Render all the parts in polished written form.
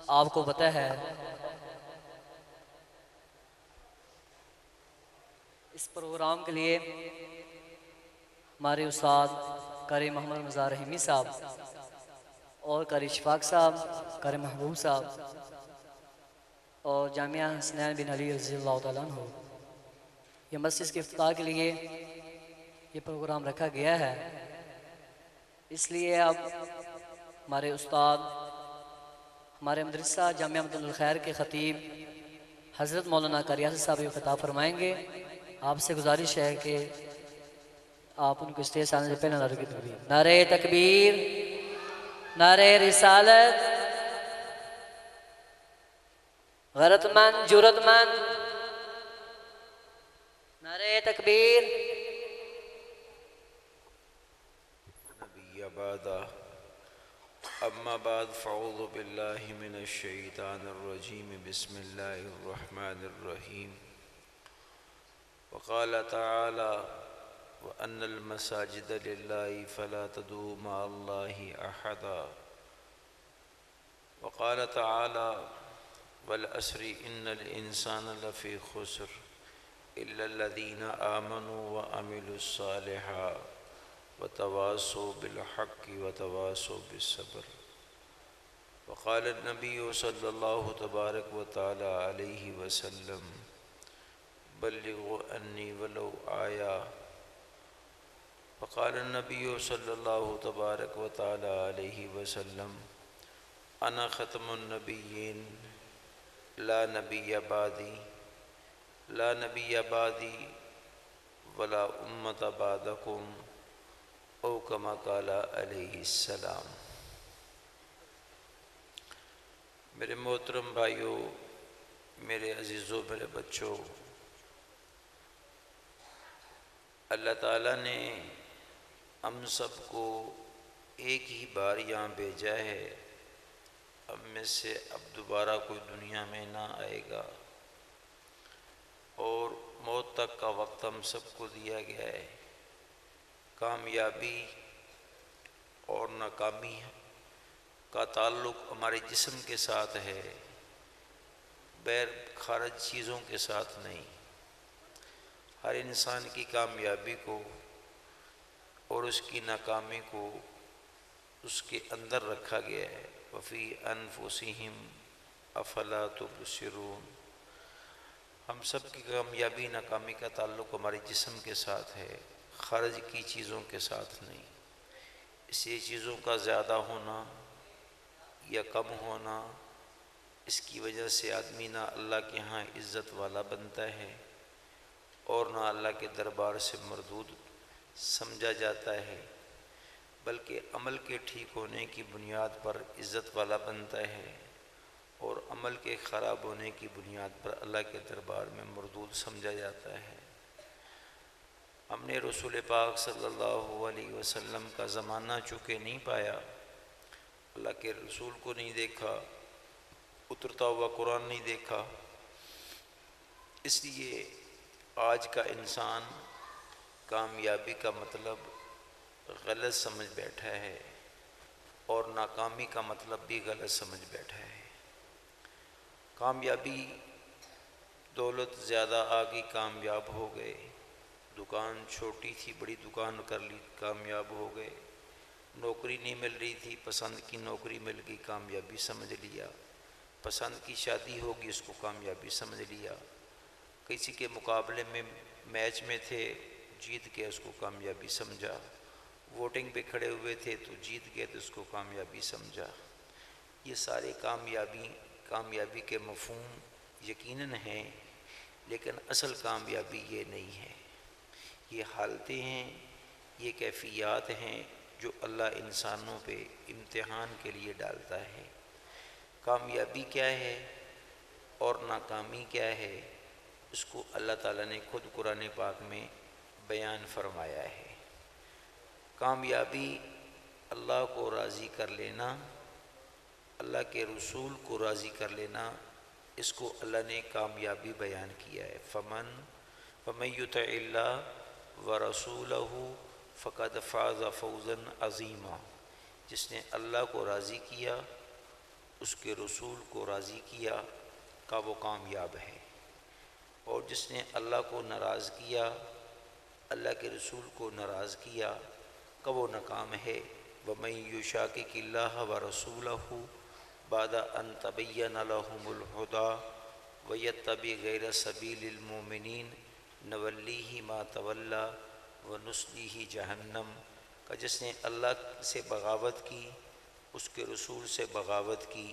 آپ کو پتہ ہے اس پروگرام کے لیے ہمارے استاد قاری محمد مزار رحیمی صاحب اور قاری اشفاق صاحب، قاری محبوب صاحب اور جامعہ حسنین بن علی رضی اللہ تعالیٰ عنہ، یہ مسجد کے افتتاح کے لیے یہ پروگرام رکھا گیا ہے۔ اس لیے اب ہمارے استاد، ہمارے مدرسہ جامعہ مدن الخیر کے خطیب حضرت مولانا قاری یاسر صاحب یہ خطاب فرمائیں گے۔ آپ سے گزارش ہے کہ آپ ان کو اسٹیج سے آنے سے پہلے نعرہ کی تکبیر، نعرہ تکبیر، نعرہ رسالت، غیرت مند، جرأت مند، نعرہ تکبیر۔ نبی بعد اما بعد فاعوذ باللہ من الشیطان الرجیم بسم اللہ الرحمن الرحیم وقال تعالی وَأَنَّ الْمَسَاجِدَ لِلَّهِ فَلَا تَدْعُوا مَعَ اللَّهِ أَحَدًا وقال تعالی وَالْعَصْرِ إِنَّ الْإِنسَانَ لَفِي خُسْرٍ إِلَّا الَّذِينَ آمَنُوا وَعَمِلُوا الصَّالِحَاتِ وَتَوَاصَوْا بِالْحَقِّ وَتَوَاصَوْا بِالصَّبْرِ وقال النبي صلی اللہ تبارک و تعالی علیہ وسلم بلغوا انی ولو آیا وقال النبي صلی اللہ تبارک و تعالی علیہ وسلم انا ختم النبیین لا نبی بعدی لا نبی بعدی ولا امت بعدکم او کما قال علیہ السلام۔ میرے محترم بھائیوں، میرے عزیزوں، میرے بچوں، اللہ تعالیٰ نے ہم سب کو ایک ہی بار یہاں بھیجا ہے۔ ہم میں سے اب دوبارہ کوئی دنیا میں نہ آئے گا اور موت تک کا وقت ہم سب کو دیا گیا ہے۔ کامیابی اور ناکامی کا تعلق ہمارے جسم کے ساتھ ہے، غیر خارج چیزوں کے ساتھ نہیں۔ ہر انسان کی کامیابی کو اور اس کی ناکامی کو اس کے اندر رکھا گیا ہے۔ وفی انفسہم افلا تبصرون۔ ہم سب کی کامیابی ناکامی کا تعلق ہمارے جسم کے ساتھ ہے، خارج کی چیزوں کے ساتھ نہیں۔ اس لیے چیزوں کا زیادہ ہونا یا کم ہونا، اس کی وجہ سے آدمی نہ اللہ کے ہاں عزت والا بنتا ہے اور نہ اللہ کے دربار سے مردود سمجھا جاتا ہے، بلکہ عمل کے ٹھیک ہونے کی بنیاد پر عزت والا بنتا ہے اور عمل کے خراب ہونے کی بنیاد پر اللہ کے دربار میں مردود سمجھا جاتا ہے۔ ہم نے رسول پاک صلی اللہ علیہ وسلم کا زمانہ چونکہ نہیں پایا، اللہ کے رسول کو نہیں دیکھا، اترتا ہوا قرآن نہیں دیکھا، اس لیے آج کا انسان کامیابی کا مطلب غلط سمجھ بیٹھا ہے اور ناکامی کا مطلب بھی غلط سمجھ بیٹھا ہے۔ کامیابی، دولت زیادہ آگئی، کامیاب ہو گئے، دکان چھوٹی تھی بڑی دکان کر لی، کامیاب ہو گئے، نوکری نہیں مل رہی تھی پسند کی نوکری مل گئی، کامیابی سمجھ لیا، پسند کی شادی ہوگی اس کو کامیابی سمجھ لیا، کسی کے مقابلے میں میچ میں تھے جیت کے اس کو کامیابی سمجھا، ووٹنگ پہ کھڑے ہوئے تھے تو جیت گئے تو اس کو کامیابی سمجھا۔ یہ سارے کامیابی کے مفہوم یقیناً ہیں، لیکن اصل کامیابی یہ نہیں ہے۔ یہ حالتیں ہیں، یہ کیفیات ہیں جو اللہ انسانوں پہ امتحان کے لیے ڈالتا ہے۔ کامیابی کیا ہے اور ناکامی کیا ہے، اس کو اللہ تعالیٰ نے خود قرآن پاک میں بیان فرمایا ہے۔ کامیابی اللہ کو راضی کر لینا، اللہ کے رسول کو راضی کر لینا، اس کو اللہ نے کامیابی بیان کیا ہے۔ فَمَن يُطِعِ اللَّهَ وَرَسُولَهُ فَقَدْ فَازَ فَوْزًا عَظِيمًا۔ جس نے اللہ کو راضی کیا اس کے رسول کو راضی کیا کا وہ کامیاب ہے، اور جس نے اللہ کو ناراض کیا، اللہ کے رسول کو ناراض کیا کا وہ ناکام ہے۔ وَمَن يُشَاقِقِ اللَّهَ وَرَسُولَهُ بَعْدَ أَن تَبَيَّنَ لَهُمُ الْهُدَىٰ وَيَتَّبِعْ غَيْرَ سَبِيلِ الْمُؤْمِنِينَ نُوَلِّهِ مَا تَوَلَّىٰ وَنُصْلِهِ جَهَنَّمَ کا جس نے اللہ سے بغاوت کی، اس کے رسول سے بغاوت کی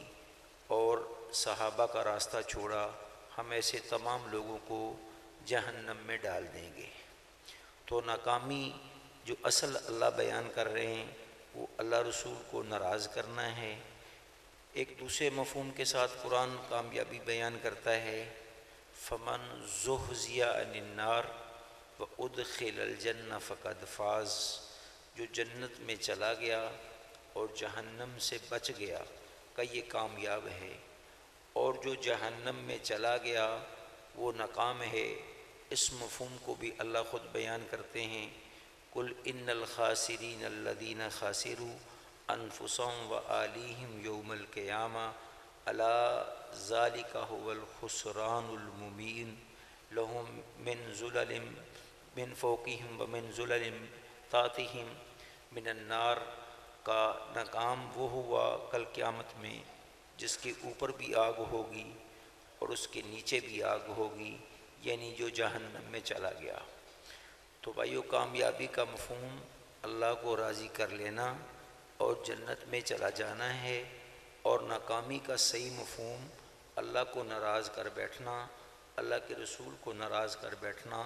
اور صحابہ کا راستہ چھوڑا، ہم ایسے تمام لوگوں کو جہنم میں ڈال دیں گے۔ تو ناکامی جو اصل اللہ بیان کر رہے ہیں وہ اللہ رسول کو ناراض کرنا ہے۔ ایک دوسرے مفہوم کے ساتھ قرآن کامیابی بیان کرتا ہے، فمن زحزح عن النار وادخل الجنہ فقد فاز، جو جنت میں چلا گیا اور جہنم سے بچ گیا کا یہ کامیاب ہے، اور جو جہنم میں چلا گیا وہ ناکام ہے۔ اس مفہوم کو بھی اللہ خود بیان کرتے ہیں، قل ان الخاسرین الذین خسروا انفسهم واہلیہم یوم القیامہ الا ذلک هو الخسران المبین لهم من ظلل من فوقہم ومن ظلل تحتہم من النار کا ناکام وہ ہوا کل قیامت میں جس کے اوپر بھی آگ ہوگی اور اس کے نیچے بھی آگ ہوگی، یعنی جو جہنم میں چلا گیا۔ تو بھائیو، کامیابی کا مفہوم اللہ کو راضی کر لینا اور جنت میں چلا جانا ہے، اور ناکامی کا صحیح مفہوم اللہ کو ناراض کر بیٹھنا، اللہ کے رسول کو ناراض کر بیٹھنا،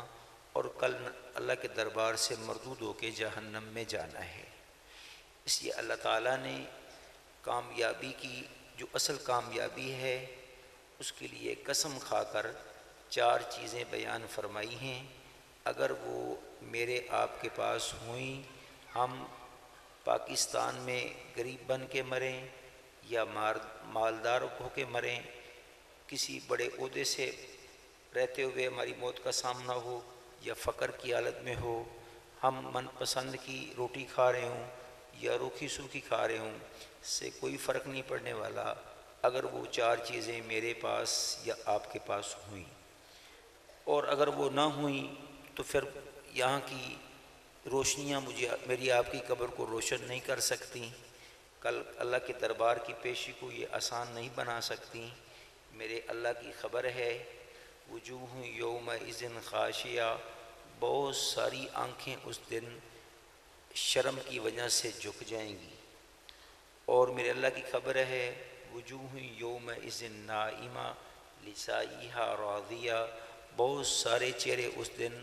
اور کل اللہ کے دربار سے مردود ہو کے جہنم میں جانا ہے۔ اس لیے اللہ تعالیٰ نے کامیابی کی جو اصل کامیابی ہے اس کے لیے قسم کھا کر 4 چیزیں بیان فرمائی ہیں، اگر وہ میرے آپ کے پاس ہوئیں، ہم پاکستان میں غریب بن کے مریں یا مالدار ہو کے مریں، کسی بڑے عہدے سے رہتے ہوئے ہماری موت کا سامنا ہو یا فقر کی حالت میں ہو، ہم من پسند کی روٹی کھا رہے ہوں یا روکھی سوکھی کھا رہے ہوں، سے کوئی فرق نہیں پڑنے والا اگر وہ 4 چیزیں میرے پاس یا آپ کے پاس ہوئیں۔ اور اگر وہ نہ ہوئیں تو پھر یہاں کی روشنیاں میری آپ کی قبر کو روشن نہیں کر سکتی، کل اللہ کے دربار کی پیشی کو یہ آسان نہیں بنا سکتی۔ میرے اللہ کی خبر ہے، وجوہ یومئذ خاشعہ، بہت ساری آنکھیں اس دن شرم کی وجہ سے جھک جائیں گی، اور میرے اللہ کی خبر ہے، وجوہ یومئذ ناعمہ لسعیہا راضیہ، بہت سارے چہرے اس دن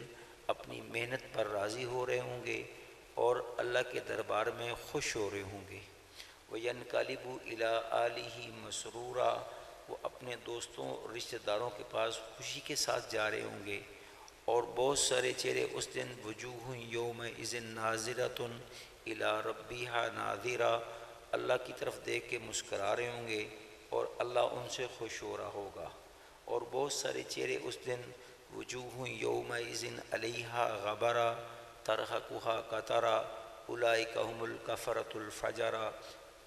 اپنی محنت پر راضی ہو رہے ہوں گے اور اللہ کے دربار میں خوش ہو رہے ہوں گے۔ وَيَنْقَلِبُ إِلَىٰ أَهْلِهِ مَسْرُورًا، وہ اپنے دوستوں اور رشتہ داروں کے پاس خوشی کے ساتھ جا رہے ہوں گے، اور بہت سارے چہرے اس دن وجوہ یومئذ ناظرۃ إِلَىٰ رَبِّهَا ناظرہ، اللہ کی طرف دیکھ کے مسکرا رہے ہوں گے اور اللہ ان سے خوش ہو رہا ہوگا، اور بہت سارے چہرے اس دن وجوہ یومئذ علیہا غبرہ ترہقہا قترہ اولئک ھم الکفرۃ الفجرہ،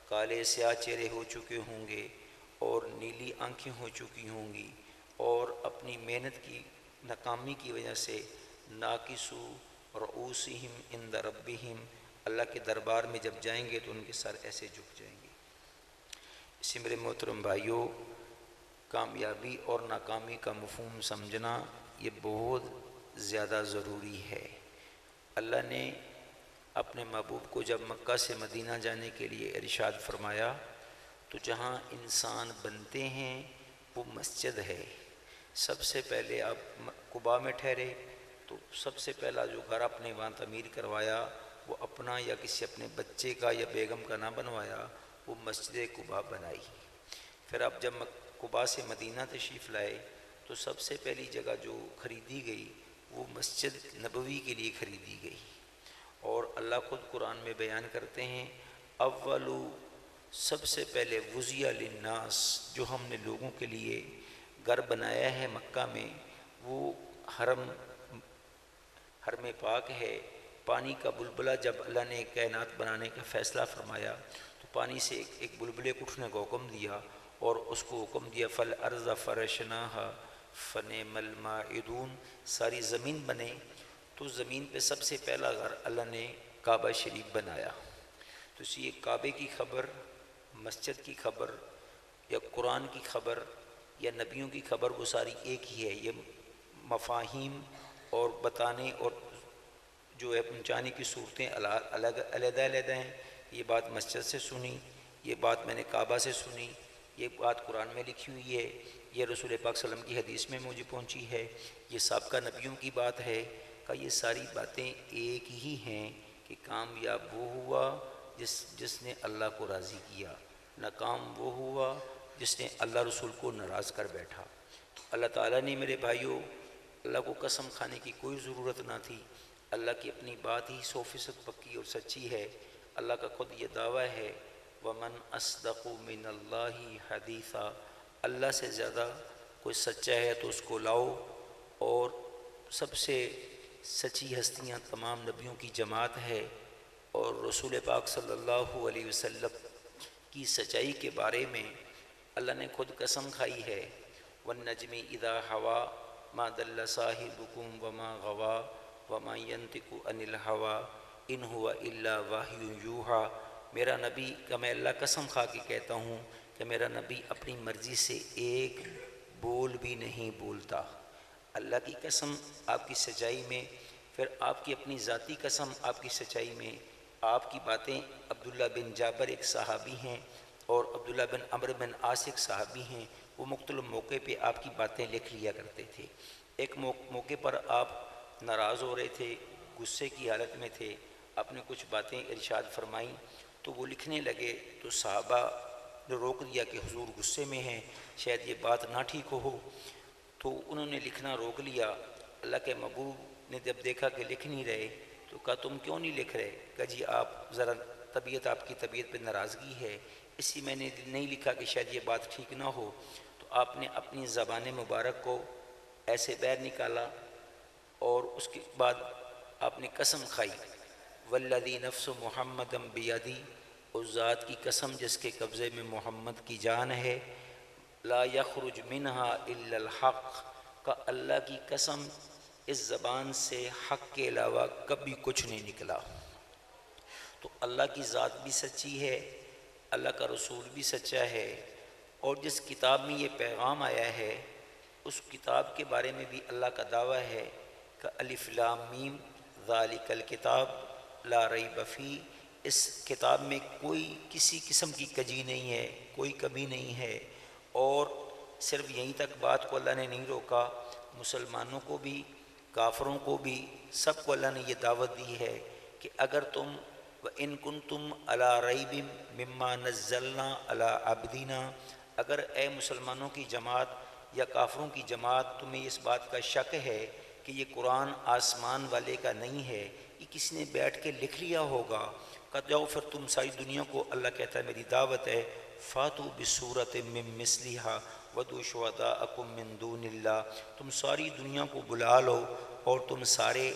کالے سیاہ چہرے ہو چکے ہوں گے اور نیلی آنکھیں ہو چکی ہوں گی، اور اپنی محنت کی ناکامی کی وجہ سے ناکسو رؤوسہم عند ربہم، اللہ کے دربار میں جب جائیں گے تو ان کے سر ایسے جھک جائیں گے۔ اسی میرے محترم بھائیوں، کامیابی اور ناکامی کا مفہوم سمجھنا یہ بہت زیادہ ضروری ہے۔ اللہ نے اپنے محبوب کو جب مکہ سے مدینہ جانے کے لیے ارشاد فرمایا تو جہاں انسان بنتے ہیں وہ مسجد ہے۔ سب سے پہلے آپ قباء میں ٹھہرے تو سب سے پہلا جو گھر آپ نے وہاں تعمیر کروایا وہ اپنا یا کسی اپنے بچے کا یا بیگم کا نہ بنوایا، وہ مسجد قباء بنائی۔ پھر آپ جب قباء سے مدینہ تشریف لائے تو سب سے پہلی جگہ جو خریدی گئی وہ مسجد نبوی کے لیے خریدی گئی، اور اللہ خود قرآن میں بیان کرتے ہیں، اولو، سب سے پہلے وضع للناس، جو ہم نے لوگوں کے لیے گھر بنایا ہے مکہ میں، وہ حرم پاک ہے۔ پانی کا بلبلہ جب اللہ نے کائنات بنانے کا فیصلہ فرمایا تو پانی سے ایک بلبلے کو اٹھنے کا حکم دیا، اور اس کو حکم دیا فالارض فرشناہا فنعم الماعدون، ساری زمین بنے تو زمین پہ سب سے پہلا گھر اللہ نے کعبہ شریف بنایا۔ تو اس یہ کعبے کی خبر، مسجد کی خبر یا قرآن کی خبر یا نبیوں کی خبر وہ ساری ایک ہی ہے۔ یہ مفاہیم اور بتانے اور جو ہے پہنچانے کی صورتیں الگ علیحدہ علیحدہ ہیں۔ یہ بات مسجد سے سنی، یہ بات میں نے کعبہ سے سنی، یہ بات قرآن میں لکھی ہوئی ہے، یہ رسول پاک صلی اللہ علیہ وسلم کی حدیث میں مجھے پہنچی ہے، یہ سابقہ نبیوں کی بات ہے کہ یہ ساری باتیں ایک ہی ہیں کہ کامیاب وہ ہوا جس نے اللہ کو راضی کیا، ناکام وہ ہوا جس نے اللہ رسول کو ناراض کر بیٹھا۔ تو اللہ تعالیٰ نے میرے بھائیوں، اللہ کو قسم کھانے کی کوئی ضرورت نہ تھی، اللہ کی اپنی بات ہی 100% پکی اور سچی ہے۔ اللہ کا خود یہ دعویٰ ہے وَمَنْ أَصْدَقُ مِنَ اللَّهِ حَدِيثًا، اللہ سے زیادہ کوئی سچا ہے تو اس کو لاؤ۔ اور سب سے سچی ہستیاں تمام نبیوں کی جماعت ہے، اور رسول پاک صلی اللہ علیہ وسلم کی سچائی کے بارے میں اللہ نے خود قسم کھائی ہے وَالنَّجْمِ إِذَا هَوَىٰ مَا ضَلَّ صَاحِبُكُمْ وَمَا غَوَىٰ وَمَا يَنطِقُ عَنِ الْهَوَىٰ إِنْ هُوَ إِلَّا وَحْيٌ يُوحَىٰ۔ میرا نبی کا میں اللہ قسم کھا کے کہتا ہوں کہ میرا نبی اپنی مرضی سے ایک بول بھی نہیں بولتا۔ اللہ کی قسم آپ کی سچائی میں، پھر آپ کی اپنی ذاتی قسم آپ کی سچائی میں، آپ کی باتیں، عبداللہ بن جابر ایک صحابی ہیں اور عبداللہ بن عمرو بن عاص ایک صحابی ہیں، وہ مختلف موقع پہ آپ کی باتیں لکھ لیا کرتے تھے۔ ایک موقع پر آپ ناراض ہو رہے تھے، غصے کی حالت میں تھے، آپ نے کچھ باتیں ارشاد فرمائیں تو وہ لکھنے لگے، تو صحابہ نے روک دیا کہ حضور غصے میں ہیں، شاید یہ بات نہ ٹھیک ہو، تو انہوں نے لکھنا روک لیا۔ اللہ کے محبوب نے جب دیکھا کہ لکھ نہیں رہے تو کہا تم کیوں نہیں لکھ رہے؟ کہا جی آپ ذرا طبیعت، آپ کی طبیعت پہ ناراضگی ہے، اسی میں نے نہیں لکھا کہ شاید یہ بات ٹھیک نہ ہو۔ تو آپ نے اپنی زبان مبارک کو ایسے باہر نکالا اور اس کے بعد آپ نے قسم کھائی والذی نفس محمد بیدی، اس ذات کی قسم جس کے قبضے میں محمد کی جان ہے، لا یخرج منہا الا الحق، کا اللہ کی قسم اس زبان سے حق کے علاوہ کبھی کچھ نہیں نکلا۔ تو اللہ کی ذات بھی سچی ہے، اللہ کا رسول بھی سچا ہے، اور جس کتاب میں یہ پیغام آیا ہے اس کتاب کے بارے میں بھی اللہ کا دعویٰ ہے کہ الف لام میم ذالک الکتاب لا ریب فیہ، اس کتاب میں کوئی کسی قسم کی کجی نہیں ہے، کوئی کمی نہیں ہے۔ اور صرف یہیں تک بات کو اللہ نے نہیں روکا، مسلمانوں کو بھی، کافروں کو بھی، سب کو اللہ نے یہ دعوت دی ہے کہ اگر تم وَإِن كُنتُمْ عَلَىٰ رَيْبٍ مِّمَّا نَزَّلْنَا عَلَىٰ عَبْدِنَا، اگر اے مسلمانوں کی جماعت یا کافروں کی جماعت تمہیں اس بات کا شک ہے کہ یہ قرآن آسمان والے کا نہیں ہے، یہ کسی نے بیٹھ کے لکھ لیا ہوگا، کہ جاؤ پھر تم ساری دنیا کو، اللہ کہتا ہے میری دعوت ہے فَاتُوا بِسُورَةٍ مِّن مِّثْلِهَا وَادْعُوا شُهَدَاءَكُم مِّن دُونِ اللَّهِ، تم ساری دنیا کو بلا لو اور تم سارے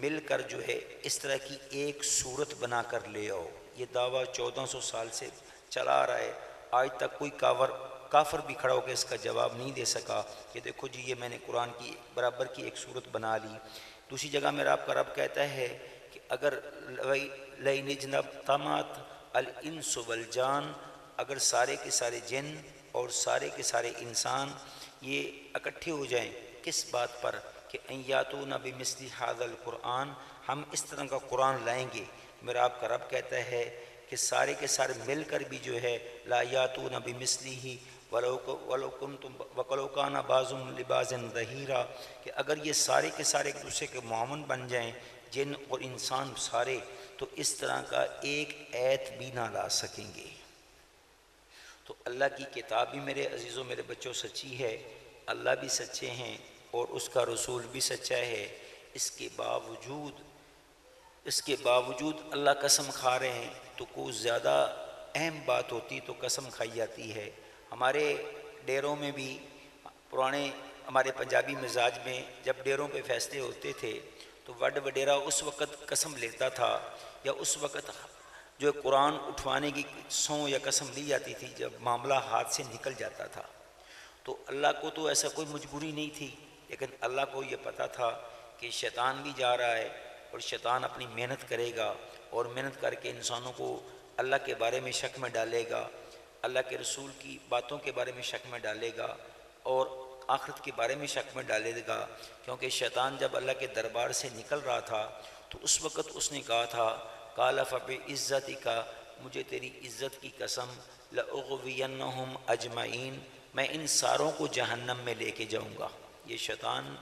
مل کر جو ہے اس طرح کی ایک صورت بنا کر لے آؤ۔ یہ دعویٰ 1400 سال سے چلا آ رہا ہے، آج تک کوئی کافر بھی کھڑا ہو کے اس کا جواب نہیں دے سکا کہ دیکھو جی یہ میں نے قرآن کی برابر کی ایک صورت بنا لی۔ دوسری جگہ میرا آپ کا رب کہتا ہے کہ اگر لَئِنِ اجْتَمَعَتِ الْإِنسُ وَالْجَانُ، اگر سارے کے سارے جن اور سارے کے سارے انسان یہ اکٹھے ہو جائیں کس بات پر کہ اَن یَأْتُونَ بِمِثْلِ هَٰذَا الْقُرْآنِ، ہم اس طرح کا قرآن لائیں گے، میرا آپ کا رب کہتا ہے کہ سارے کے سارے مل کر بھی جو ہے لا یاتون بمثلہ وَلَوْ كَانَ بَعْضُهُمْ لِبَعْضٍ ظَهِیرًا، کہ اگر یہ سارے کے سارے ایک دوسرے کے معاون بن جائیں، جن اور انسان سارے، تو اس طرح کا ایک ایت بھی نہ لا سکیں گے۔ تو اللہ کی کتاب بھی میرے عزیزوں میرے بچوں سچی ہے، اللہ بھی سچے ہیں اور اس کا رسول بھی سچا ہے۔ اس کے باوجود اللہ قسم کھا رہے ہیں، تو کوئی زیادہ اہم بات ہوتی تو قسم کھائی جاتی ہے۔ ہمارے ڈیروں میں بھی پرانے ہمارے پنجابی مزاج میں جب ڈیروں پہ فیصلے ہوتے تھے تو وڈ وڈیرا اس وقت قسم لیتا تھا یا اس وقت جو قرآن اٹھوانے کی سوں یا قسم لی جاتی تھی جب معاملہ ہاتھ سے نکل جاتا تھا، تو اللہ کو تو ایسا کوئی مجبوری نہیں تھی، لیکن اللہ کو یہ پتہ تھا کہ شیطان بھی جا رہا ہے اور شیطان اپنی محنت کرے گا، اور محنت کر کے انسانوں کو اللہ کے بارے میں شک میں ڈالے گا، اللہ کے رسول کی باتوں کے بارے میں شک میں ڈالے گا، اور آخرت کے بارے میں شک میں ڈالے گا۔ کیونکہ شیطان جب اللہ کے دربار سے نکل رہا تھا تو اس وقت اس نے کہا تھا قال فبعزتک، مجھے تیری عزت کی قسم، لأغوینہم اجمعین، میں ان ساروں کو جہنم میں لے کے جاؤں گا۔ یہ شیطان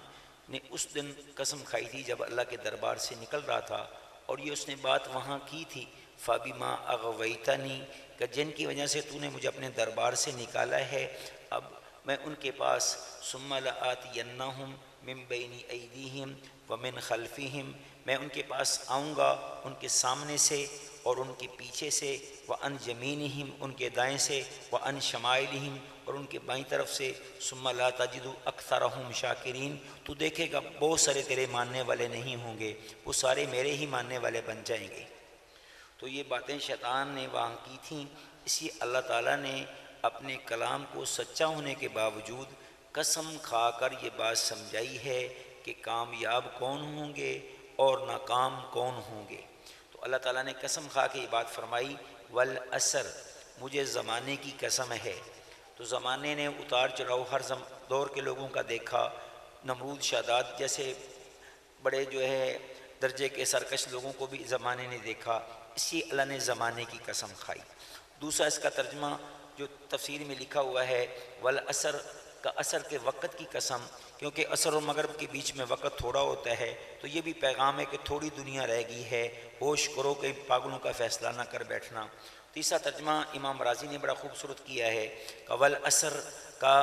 نے اس دن قسم کھائی تھی جب اللہ کے دربار سے نکل رہا تھا، اور یہ اس نے بات وہاں کی تھی فَبِمَا أَغْوَيْتَنِي، کہ جن کی وجہ سے تو نے مجھے اپنے دربار سے نکالا ہے، اب میں ان کے پاس ثُمَّ لَآتِيَنَّهُمْ مِن بَيْنِ أَيْدِيهِمْ وَمِنْ خَلْفِهِمْ، میں ان کے پاس آؤں گا ان کے سامنے سے اور ان کے پیچھے سے، وَعَنْ يَمِينِهِمْ ان کے دائیں سے، وَعَنْ شَمَائِلِهِمْ اور ان کے بائیں طرف سے، ثُمَّ لَا تَجِدُ أَكْثَرَهُمْ شَاكِرِينَ، تو دیکھے گا بہت سارے تیرے ماننے والے نہیں ہوں گے، وہ سارے میرے ہی ماننے والے بن جائیں گے۔ تو یہ باتیں شیطان نے وہاں کی تھیں، اسی اللہ تعالیٰ نے اپنے کلام کو سچا ہونے کے باوجود قسم کھا کر یہ بات سمجھائی ہے کہ کامیاب کون ہوں گے اور ناکام کون ہوں گے۔ تو اللہ تعالیٰ نے قسم کھا کے یہ بات فرمائی والعصر، مجھے زمانے کی قسم ہے۔ تو زمانے نے اتار چڑھاؤ ہر دور کے لوگوں کا دیکھا، نمرود شاداد جیسے بڑے جو ہے درجے کے سرکش لوگوں کو بھی زمانے نے دیکھا، اسی اللہ نے زمانے کی قسم کھائی۔ دوسرا اس کا ترجمہ جو تفسیر میں لکھا ہوا ہے والعصر کا عصر کے وقت کی قسم، کیونکہ عصر و مغرب کے بیچ میں وقت تھوڑا ہوتا ہے، تو یہ بھی پیغام ہے کہ تھوڑی دنیا رہ گئی ہے، ہوش کرو کہ پاگلوں کا فیصلہ نہ کر بیٹھنا۔ تیسرا ترجمہ امام رازی نے بڑا خوبصورت کیا ہے کہ والعصر کا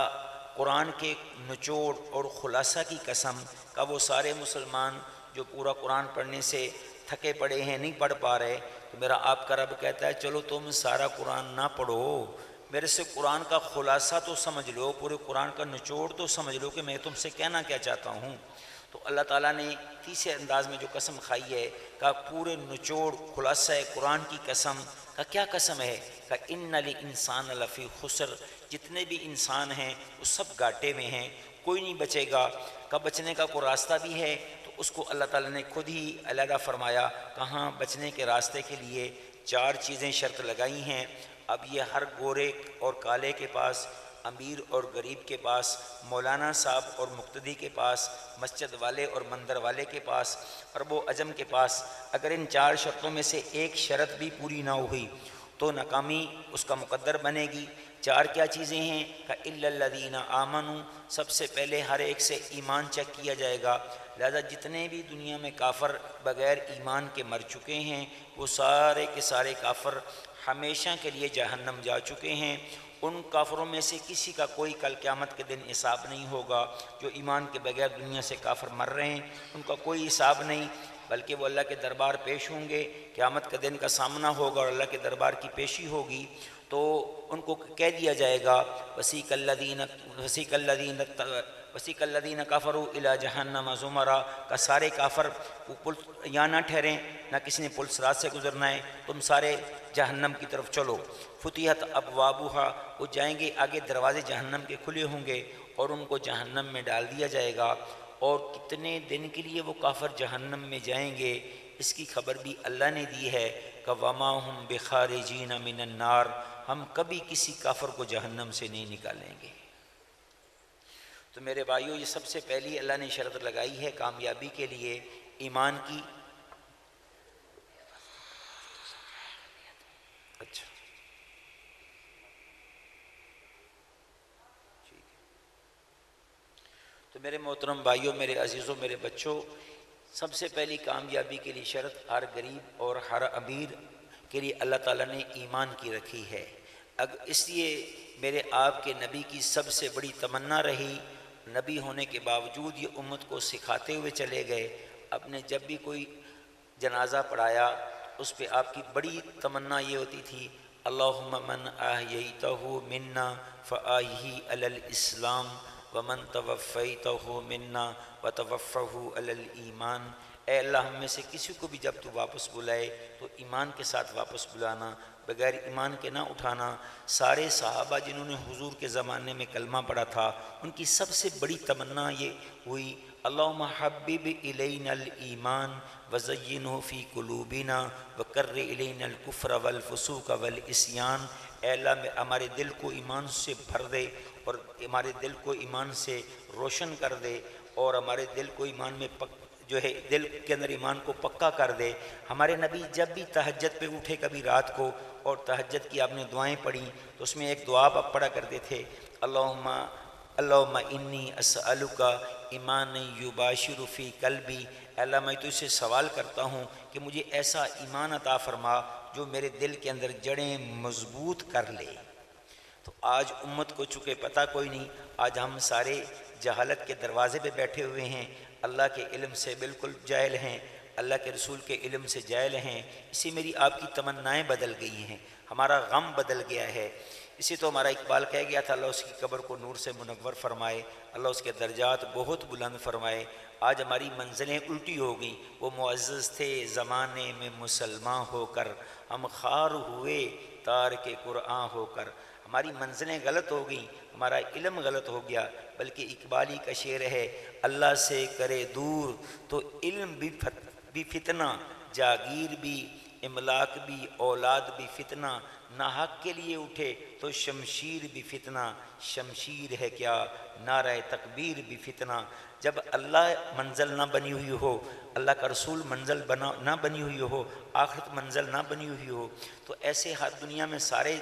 قرآن کے نچوڑ اور خلاصہ کی قسم، کا وہ سارے مسلمان جو پورا قرآن پڑھنے سے تھکے پڑے ہیں، نہیں پڑھ پا رہے، تو میرا آپ کا رب کہتا ہے چلو تم سارا قرآن نہ پڑھو، میرے سے قرآن کا خلاصہ تو سمجھ لو، پورے قرآن کا نچوڑ تو سمجھ لو کہ میں تم سے کہنا کیا چاہتا ہوں۔ تو اللہ تعالیٰ نے تیسرے انداز میں جو قسم کھائی ہے کہ پورے نچوڑ خلاصہ قرآن کی قسم، کا کیا قسم ہے کہ ان الانسان لفی خسر، جتنے بھی انسان ہیں وہ سب گھاٹے میں ہیں، کوئی نہیں بچے گا، کا بچنے کا کوئی راستہ بھی ہے تو اس کو اللہ تعالیٰ نے خود ہی علیحدہ فرمایا، کہاں بچنے کے راستے کے لیے 4 چیزیں شرط لگائی ہیں۔ اب یہ ہر گورے اور کالے کے پاس، امیر اور غریب کے پاس، مولانا صاحب اور مقتدی کے پاس، مسجد والے اور مندر والے کے پاس، عرب و عجم کے پاس، اگر ان 4 شرطوں میں سے ایک شرط بھی پوری نہ ہوئی تو ناکامی اس کا مقدر بنے گی۔ 4 کیا چیزیں ہیں کہ الا الذین آمنوا، سب سے پہلے ہر ایک سے ایمان چیک کیا جائے گا، لہذا جتنے بھی دنیا میں کافر بغیر ایمان کے مر چکے ہیں وہ سارے کے سارے کافر ہمیشہ کے لیے جہنم جا چکے ہیں۔ ان کافروں میں سے کسی کا کوئی کل قیامت کے دن حساب نہیں ہوگا، جو ایمان کے بغیر دنیا سے کافر مر رہے ہیں ان کا کوئی حساب نہیں، بلکہ وہ اللہ کے دربار پیش ہوں گے، قیامت کے دن کا سامنا ہوگا اور اللہ کے دربار کی پیشی ہوگی، تو ان کو کہہ دیا جائے گا وسیق الذین کفروا الی جہنم زمرا، کا سارے کافر پل یہاں نہ ٹھہریں، نہ کسی نے پل صراط سے گزرنا ہے، تم سارے جہنم کی طرف چلو۔ فتحت ابوابها، وہ جائیں گے، آگے دروازے جہنم کے کھلے ہوں گے اور ان کو جہنم میں ڈال دیا جائے گا، اور کتنے دن کے لیے وہ کافر جہنم میں جائیں گے اس کی خبر بھی اللہ نے دی ہے کہ وما هم بخارجین من النار، ہم کبھی کسی کافر کو جہنم سے نہیں نکالیں گے۔ تو میرے بھائیو، یہ سب سے پہلی اللہ نے شرط لگائی ہے کامیابی کے لیے ایمان کی۔ اچھا تو میرے محترم بھائیوں، میرے عزیزوں، میرے بچوں، سب سے پہلی کامیابی کے لیے شرط ہر غریب اور ہر امیر کے لیے اللہ تعالیٰ نے ایمان کی رکھی ہے۔ اس لیے میرے آپ کے نبی کی سب سے بڑی تمنا رہی، نبی ہونے کے باوجود یہ امت کو سکھاتے ہوئے چلے گئے، اپنے جب بھی کوئی جنازہ پڑھایا اس پہ آپ کی بڑی تمنا یہ ہوتی تھی اللہم من احییتہ منا فآہی علی الاسلام ومن توفیتہ منا وتوفہ علی الایمان، اے اللہ ہم میں سے کسی کو بھی جب تو واپس بلائے تو ایمان کے ساتھ واپس بلانا، بغیر ایمان کے نہ اٹھانا۔ سارے صحابہ جنہوں نے حضور کے زمانے میں کلمہ پڑھا تھا، ان کی سب سے بڑی تمنا یہ ہوئی، اللہم حبب الینا الایمان وزینہ فی قلوبنا وکر الینا الکفر والفسوق والعصیان۔ اے اللہ ہمارے دل کو ایمان سے بھر دے اور ہمارے دل کو ایمان سے روشن کر دے، اور ہمارے دل کو ایمان میں جو ہے دل کے اندر ایمان کو پکا کر دے۔ ہمارے نبی جب بھی تہجد پہ اٹھے کبھی رات کو اور تہجد کی آپ نے دعائیں پڑھی تو اس میں ایک دعا آپ پڑھا کرتے تھے، اللہم انی اسألک ایمان یباشر فی قلبی، اللہ میں تو اسے سوال کرتا ہوں کہ مجھے ایسا ایمان عطا فرما جو میرے دل کے اندر جڑیں مضبوط کر لے۔ تو آج امت کو چونکہ پتہ کوئی نہیں، آج ہم سارے جہالت کے دروازے پہ بیٹھے ہوئے ہیں، اللہ کے علم سے بالکل جاہل ہیں، اللہ کے رسول کے علم سے جاہل ہیں، اسی میری آپ کی تمنائیں بدل گئی ہیں، ہمارا غم بدل گیا ہے۔ اسی تو ہمارا اقبال کہہ گیا تھا، اللہ اس کی قبر کو نور سے منور فرمائے، اللہ اس کے درجات بہت بلند فرمائے۔ آج ہماری منزلیں الٹی ہو گئیں، وہ معزز تھے زمانے میں مسلمان ہو کر، ہم خار ہوئے تارک قرآن ہو کر۔ ہماری منزلیں غلط ہو گئیں، ہمارا علم غلط ہو گیا، بلکہ اقبالی کا شعر ہے، اللہ سے کرے دور تو علم بھی فتنہ، جاگیر بھی، املاک بھی، اولاد بھی فتنہ، ناحق کے لیے اٹھے تو شمشیر بھی فتنہ، شمشیر ہے کیا نعرہ تکبیر بھی فتنہ۔ جب اللہ منزل نہ بنی ہوئی ہو، اللہ کا رسول منزل نہ بنی ہوئی ہو، آخرت منزل نہ بنی ہوئی ہو، تو ایسے ہر دنیا میں سارے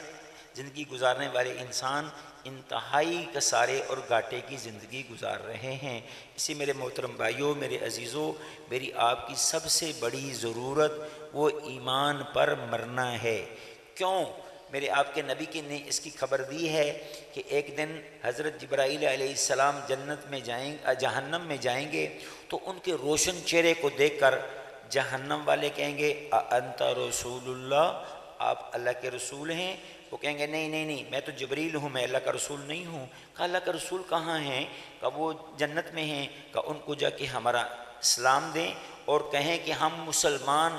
زندگی گزارنے والے انسان انتہائی کسارے اور گھاٹے کی زندگی گزار رہے ہیں۔ اسی میرے محترم بھائیوں، میرے عزیزوں، میری آپ کی سب سے بڑی ضرورت وہ ایمان پر مرنا ہے۔ کیوں؟ میرے آپ کے نبی کی نے اس کی خبر دی ہے کہ ایک دن حضرت جبرائیل علیہ السلام جہنم میں جائیں گے تو ان کے روشن چہرے کو دیکھ کر جہنم والے کہیں گے اَأَنْتَ رسول اللہ، آپ اللہ کے رسول ہیں؟ وہ کہیں گے نہیں نہیں نہیں، میں تو جبریل ہوں، میں اللہ کا رسول نہیں ہوں۔ کہا اللہ کا رسول کہاں ہیں؟ کہا وہ جنت میں ہیں۔ کہا ان کو جا کے ہمارا اسلام دیں اور کہیں کہ ہم مسلمان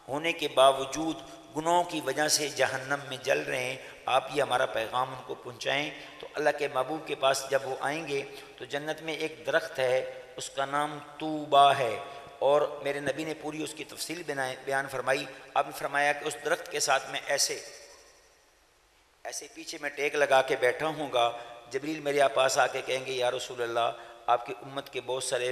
ہونے کے باوجود گناہوں کی وجہ سے جہنم میں جل رہے ہیں، آپ یہ ہمارا پیغام ان کو پہنچائیں۔ تو اللہ کے محبوب کے پاس جب وہ آئیں گے تو جنت میں ایک درخت ہے، اس کا نام طوبیٰ ہے، اور میرے نبی نے پوری اس کی تفصیل بیان فرمائی۔ آپ نے فرمایا کہ اس درخت کے ساتھ میں ایسے پیچھے میں ٹیک لگا کے بیٹھا ہوں گا، جبریل میرے پاس آ کے کہیں گے یا رسول اللہ، آپ کی امت کے بہت سارے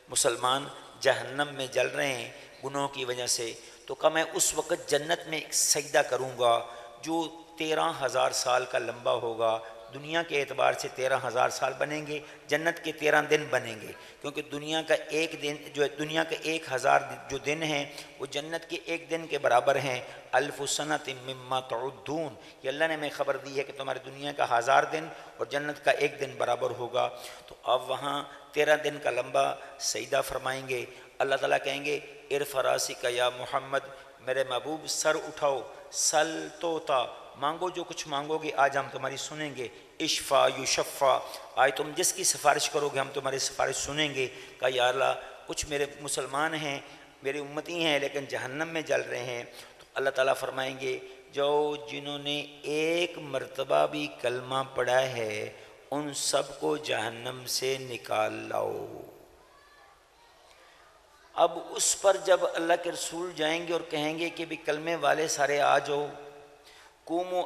مسلمان جہنم میں جل رہے ہیں گناہوں کی وجہ سے۔ تو کہا میں اس وقت جنت میں ایک سجدہ کروں گا جو 13,000 سال کا لمبا ہوگا۔ دنیا کے اعتبار سے 13,000 سال بنیں گے، جنت کے 13 دن بنیں گے، کیونکہ دنیا کا ایک دن دنیا کے 1,000 جو دن ہیں وہ جنت کے ایک دن کے برابر ہیں۔ الف سنۃ مما تعدون، یہ اللہ نے ہمیں خبر دی ہے کہ تمہاری دنیا کا 1000 دن اور جنت کا ایک دن برابر ہوگا۔ تو اب وہاں 13 دن کا لمبا سجدہ فرمائیں گے۔ اللہ تعالیٰ کہیں گے ارفع راسک یا محمد، میرے محبوب سر اٹھاؤ، سل توتا، مانگو جو کچھ مانگو گے آج ہم تمہاری سنیں گے، اشفا یشفا، آج تم جس کی سفارش کرو گے ہم تمہاری سفارش سنیں گے۔ کہا یا اللہ کچھ میرے مسلمان ہیں، میرے امتی ہیں لیکن جہنم میں جل رہے ہیں۔ تو اللہ تعالیٰ فرمائیں گے جو جنہوں نے ایک مرتبہ بھی کلمہ پڑھا ہے ان سب کو جہنم سے نکال لاؤ۔ اب اس پر جب اللہ کے رسول جائیں گے اور کہیں گے کہ بھی کلمے والے سارے آ جاؤ، قوموا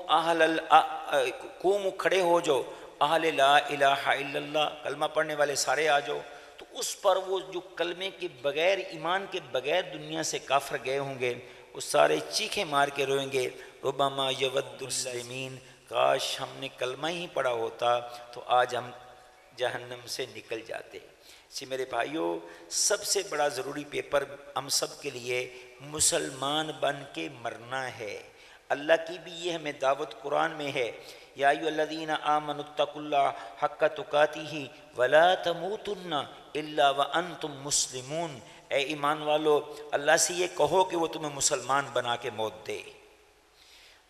کھڑے ہو جاؤ، اہل لا الہ الا اللہ، کلمہ پڑھنے والے سارے آ جاؤ، تو اس پر وہ جو کلمے کے بغیر، ایمان کے بغیر دنیا سے کافر گئے ہوں گے، وہ سارے چیخیں مار کے روئیں گے، ربما یود المسلمین، کاش ہم نے کلمہ ہی پڑھا ہوتا تو آج ہم جہنم سے نکل جاتے۔ اسی میرے بھائیوں، سب سے بڑا ضروری پیپر ہم سب کے لیے مسلمان بن کے مرنا ہے۔ اللہ کی بھی یہ ہمیں دعوت قرآن میں ہے، یا ایھا الذین آمنوا اتقوا اللہ حق تقاتہ ولا تموتن الا وانتم مسلمون، اے ایمان والو اللہ سے یہ کہو کہ وہ تمہیں مسلمان بنا کے موت دے۔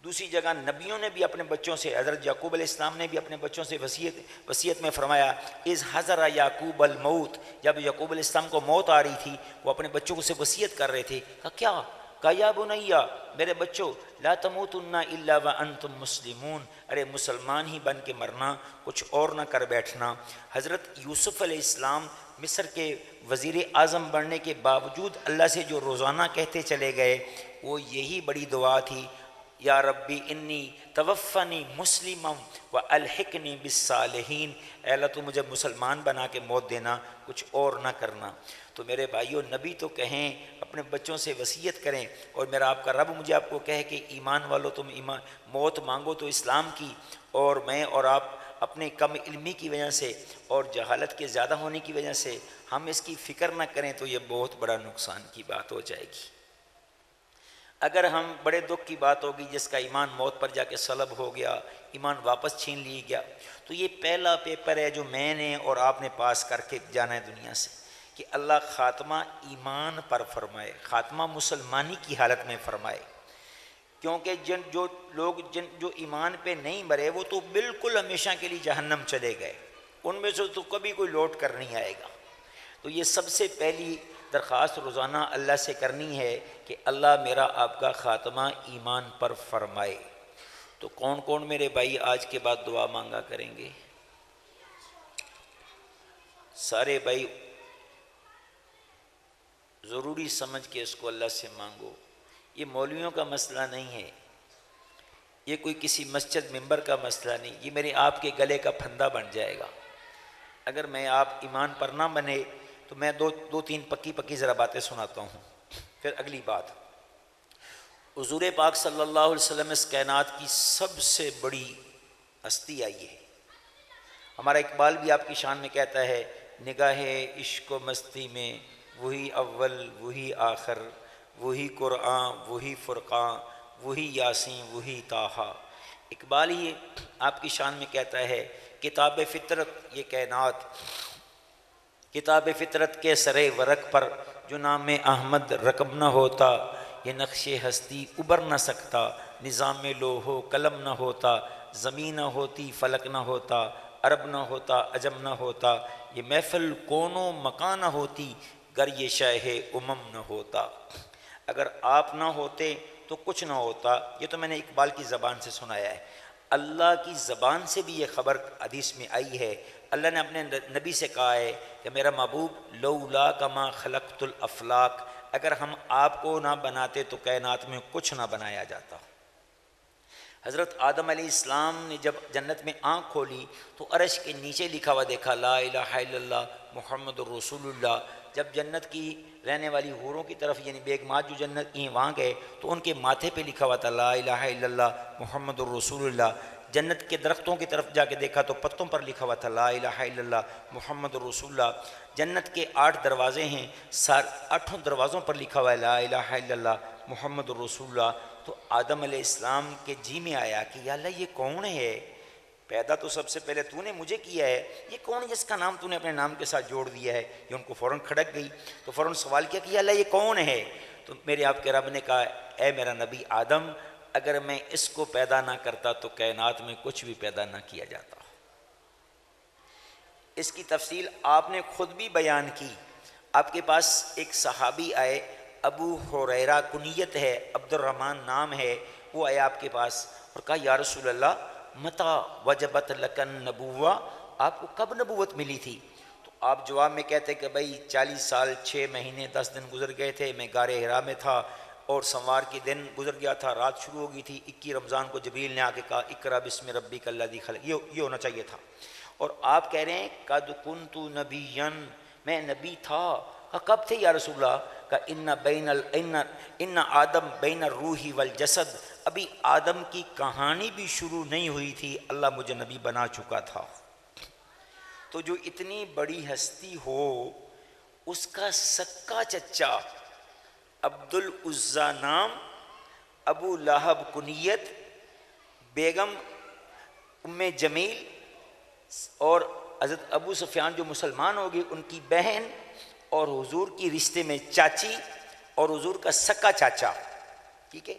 دوسری جگہ نبیوں نے بھی اپنے بچوں سے، حضرت یعقوب علیہ السلام نے بھی اپنے بچوں سے وصیت میں فرمایا، اذ حضر یعقوب الموت، جب یعقوب علیہ السلام کو موت آ رہی تھی وہ اپنے بچوں سے وصیت کر رہے تھے، کہا کیا؟ کہا یا بنیا، میرے بچوں، لا تموتن الا وانتم مسلمون، ارے مسلمان ہی بن کے مرنا، کچھ اور نہ کر بیٹھنا۔ حضرت یوسف علیہ السلام مصر کے وزیر اعظم بننے کے باوجود اللہ سے جو روزانہ کہتے چلے گئے وہ یہی بڑی دعا تھی، یا ربی انی توفنی مسلما والحقنی بالصالحین، اے اللہ تو مجھے مسلمان بنا کے موت دینا، کچھ اور نہ کرنا۔ تو میرے بھائیوں، نبی تو کہیں، اپنے بچوں سے وصیت کریں، اور میرا آپ کا رب مجھے آپ کو کہے کہ ایمان والو تم موت مانگو تو اسلام کی، اور میں اور آپ اپنے کم علمی کی وجہ سے اور جہالت کے زیادہ ہونے کی وجہ سے ہم اس کی فکر نہ کریں تو یہ بہت بڑا نقصان کی بات ہو جائے گی۔ اگر ہم بڑے دکھ کی بات ہوگی جس کا ایمان موت پر جا کے سلب ہو گیا، ایمان واپس چھین لی گیا، تو یہ پہلا پیپر ہے جو میں نے اور آپ نے پاس کر کے جانا ہے دنیا سے، کہ اللہ خاتمہ ایمان پر فرمائے، خاتمہ مسلمانی کی حالت میں فرمائے، کیونکہ جو ایمان پہ نہیں مرے وہ تو بالکل ہمیشہ کے لیے جہنم چلے گئے، ان میں سے تو کبھی کوئی لوٹ کر نہیں آئے گا۔ تو یہ سب سے پہلی درخواست روزانہ اللہ سے کرنی ہے کہ اللہ میرا آپ کا خاتمہ ایمان پر فرمائے۔ تو کون کون میرے بھائی آج کے بعد دعا مانگا کریں گے؟ سارے بھائی ضروری سمجھ کے اس کو اللہ سے مانگو۔ یہ مولویوں کا مسئلہ نہیں ہے، یہ کوئی کسی مسجد ممبر کا مسئلہ نہیں، یہ میرے آپ کے گلے کا پھندا بن جائے گا۔ اگر میں آپ ایمان پر نہ بنے تو میں دو تین پکی ذرا باتیں سناتا ہوں۔ پھر اگلی بات، حضور پاک صلی اللہ علیہ وسلم اس کائنات کی سب سے بڑی ہستی آئی ہے۔ ہمارا اقبال بھی آپ کی شان میں کہتا ہے، نگاہ عشق و مستی میں وہی اول وہی آخر، وہی قرآن وہی فرقان، وہی یاسین وہی طٰہٰ۔ اقبال ہی آپ کی شان میں کہتا ہے، کتاب فطرت یہ کائنات، کتاب فطرت کے سرے ورق پر جو نام احمد رقم نہ ہوتا، یہ نقش ہستی ابر نہ سکتا، نظام لوح و قلم نہ ہوتا، زمین نہ ہوتی فلک نہ ہوتا، عرب نہ ہوتا عجم نہ ہوتا، یہ محفل کون و مکان نہ ہوتی، گر یہ شاہ امم نہ ہوتا۔ اگر آپ نہ ہوتے تو کچھ نہ ہوتا، یہ تو میں نے اقبال کی زبان سے سنایا ہے۔ اللہ کی زبان سے بھی یہ خبر حدیث میں آئی ہے، اللہ نے اپنے نبی سے کہا ہے کہ میرا محبوب لولا کما خلقت الافلاق، اگر ہم آپ کو نہ بناتے تو کائنات میں کچھ نہ بنایا جاتا۔ حضرت آدم علیہ السلام نے جب جنت میں آنکھ کھولی تو عرش کے نیچے لکھا ہوا دیکھا، لا الہ الا اللہ محمد الرسول اللہ۔ جب جنت کی رہنے والی حوروں کی طرف یعنی بیگمات جو جنت کی وہاں گئے تو ان کے ماتھے پہ لکھا ہوا تھا، لا الہ الا اللہ محمد الرسول اللہ۔ جنت کے درختوں کی طرف جا کے دیکھا تو پتوں پر لکھا ہوا تھا، لا الہ الا اللہ محمد الرسول اللہ۔ جنت کے 8 دروازے ہیں، 8 دروازوں پر لکھا ہوا ہے، لا الہ الا اللہ محمد الرسول اللہ۔ تو آدم علیہ السلام کے جی میں آیا کہ یا اللہ یہ کون ہے؟ پیدا تو سب سے پہلے تو نے مجھے کیا ہے، یہ کون ہے جس کا نام تو نے اپنے نام کے ساتھ جوڑ دیا ہے؟ یہ ان کو فوراً کھڑک گئی، تو فوراً سوال کیا کہ یا اللہ یہ کون ہے؟ تو میرے آپ کے رب نے کہا، اے میرا نبی آدم، اگر میں اس کو پیدا نہ کرتا تو کائنات میں کچھ بھی پیدا نہ کیا جاتا۔ اس کی تفصیل آپ نے خود بھی بیان کی۔ آپ کے پاس ایک صحابی آئے، ابو ہریرہ کنیت ہے، عبد الرحمن نام ہے، وہ آئے آپ کے پاس اور کہا یا رسول اللہ متی وجبت لک النبوہ، آپ کو کب نبوت ملی تھی؟ تو آپ جواب میں کہتے کہ بھائی 40 سال 6 مہینے 10 دن گزر گئے تھے، میں غار حرا میں تھا اور سوار کے دن گزر گیا تھا، رات شروع ہو گئی تھی، 21 رمضان کو جبریل نے آ کے کہا اقرأ بسم ربک الذی خلق، یہ ہونا چاہیے تھا۔ اور آپ کہہ رہے ہیں قد کنت نبیا، میں نبی تھا۔ کب تھے یا رسول اللہ؟ کہا ان آدم بین الروح والجسد، ابھی آدم کی کہانی بھی شروع نہیں ہوئی تھی، اللہ مجھے نبی بنا چکا تھا۔ تو جو اتنی بڑی ہستی ہو، اس کا سکا چچا عبد العزیٰ نام، ابو لہب کنیت، بیگم ام جمیل اور حضرت ابو سفیان جو مسلمان ہو گئی ان کی بہن، اور حضور کی رشتے میں چاچی اور حضور کا سکا چاچا، ٹھیک ہے۔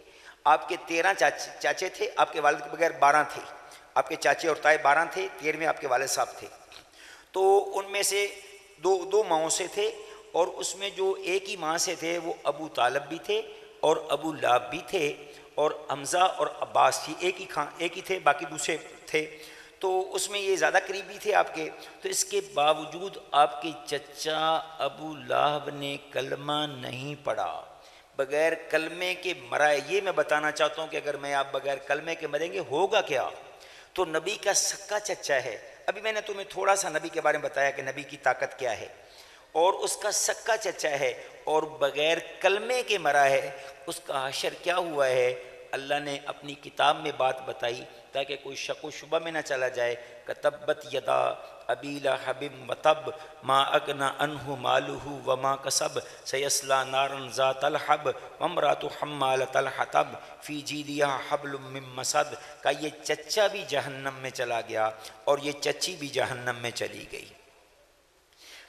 آپ کے 13 چاچے تھے، آپ کے والد کے بغیر 12 تھے، آپ کے چاچے اور تائے 12 تھے، 13ویں آپ کے والد صاحب تھے۔ تو ان میں سے دو ماؤں سے تھے، اور اس میں جو ایک ہی ماں سے تھے وہ ابو طالب بھی تھے اور ابو لہب بھی تھے، اور حمزہ اور عباس تھی، ایک ہی تھے، باقی دوسرے تھے۔ تو اس میں یہ زیادہ قریبی تھے آپ کے۔ تو اس کے باوجود آپ کے چچا ابو لہب نے کلمہ نہیں پڑھا، بغیر کلمے کے مرا ہے۔ یہ میں بتانا چاہتا ہوں کہ اگر میں آپ بغیر کلمے کے مریں گے ہوگا کیا؟ تو نبی کا سکا چچا ہے۔ ابھی میں نے تمہیں تھوڑا سا نبی کے بارے میں بتایا کہ نبی کی طاقت کیا ہے، اور اس کا سکا چچا ہے اور بغیر کلمے کے مرا ہے۔ اس کا حشر کیا ہوا ہے؟ اللہ نے اپنی کتاب میں بات بتائی تاکہ کوئی شک و شبہ میں نہ چلا جائے کہ تبت یدا ابی لہب وتب ما اغنی عنہ مالہ وما کسب سیصلی نارا ذات لہب وامرأۃ حمالۃ الحطب فی جیدہا حبل من مسد۔ کہ یہ چچا بھی جہنم میں چلا گیا اور یہ چچی بھی جہنم میں چلی گئی۔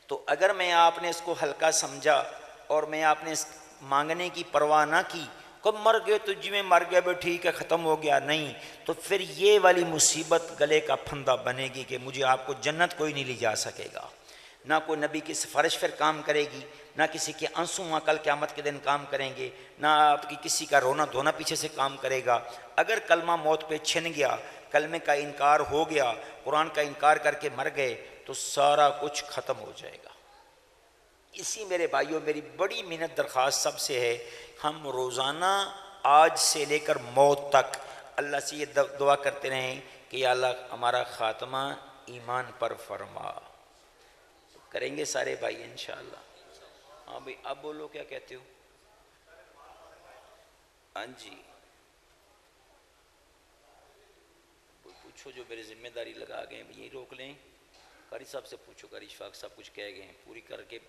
تو اگر میں آپ نے اس کو ہلکا سمجھا اور میں آپ نے اس مانگنے کی پرواہ نہ کی، کب مر گئے تو جی میں مر گیا بھائی ٹھیک ہے ختم ہو گیا، نہیں، تو پھر یہ والی مصیبت گلے کا پھندا بنے گی کہ مجھے آپ کو جنت کوئی نہیں لے جا سکے گا، نہ کوئی نبی کی سفارش پھر کام کرے گی، نہ کسی کے آنسو وہاں کل قیامت کے دن کام کریں گے، نہ آپ کی کسی کا رونا دھونا پیچھے سے کام کرے گا۔ اگر کلمہ موت پہ چھن گیا، کلمے کا انکار ہو گیا، قرآن کا انکار کر کے مر گئے، تو سارا کچھ ختم ہو جائے گا۔ اسی میرے بھائیوں میری بڑی منت درخواست سب سے ہے، ہم روزانہ آج سے لے کر موت تک اللہ سے یہ دعا کرتے رہیں کہ یا اللہ ہمارا خاتمہ ایمان پر فرما۔ کریں گے سارے بھائی انشاءاللہ؟ ہاں بھائی اب بولو کیا کہتے ہو؟ ہاں جی پوچھو، جو میری ذمہ داری لگا گئے ہیں یہی روک لیں۔ قاری صاحب سے پوچھو، قاری اشفاق صاحب کچھ کہہ گئے ہیں، پوری کر کے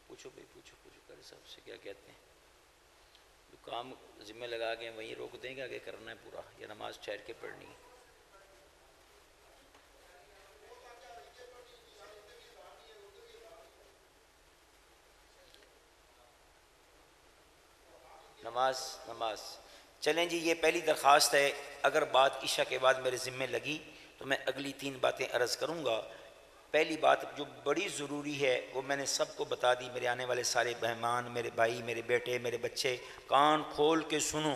پوچھو بھائی، پوچھو قاری صاحب سے کیا کہتے ہیں۔ جو کام ذمہ لگا گئے ہیں وہیں روک دیں گے، آگے کرنا ہے پورا یا نماز ٹھہر کے پڑھنی ہے؟ نماز چلیں جی، یہ پہلی درخواست ہے۔ اگر بات عشاء کے بعد میرے ذمہ لگی تو میں اگلی 3 باتیں عرض کروں گا۔ پہلی بات جو بڑی ضروری ہے وہ میں نے سب کو بتا دی، میرے آنے والے سارے مہمان، میرے بھائی، میرے بیٹے، میرے بچے، کان کھول کے سنو۔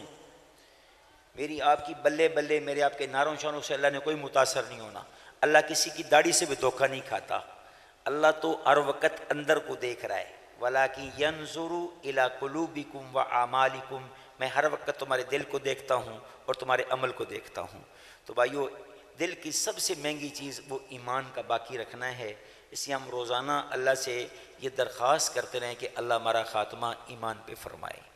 میری آپ کی بلے بلے، میرے آپ کے نعروں شانوں سے اللہ نے کوئی متاثر نہیں ہونا۔ اللہ کسی کی داڑھی سے بھی دھوکہ نہیں کھاتا۔ اللہ تو ہر وقت اندر کو دیکھ رہا ہے۔ وَلَٰكِن يَنْظُرُ إِلَىٰ قُلُوبِكُمْ وَأَعْمَالِكُمْ، میں ہر وقت تمہارے دل کو دیکھتا ہوں اور تمہارے عمل کو دیکھتا ہوں۔ تو بھائیو، دل کی سب سے مہنگی چیز وہ ایمان کا باقی رکھنا ہے۔ اس لیے ہم روزانہ اللہ سے یہ درخواست کرتے رہیں کہ اللہ ہمارا خاتمہ ایمان پہ فرمائے۔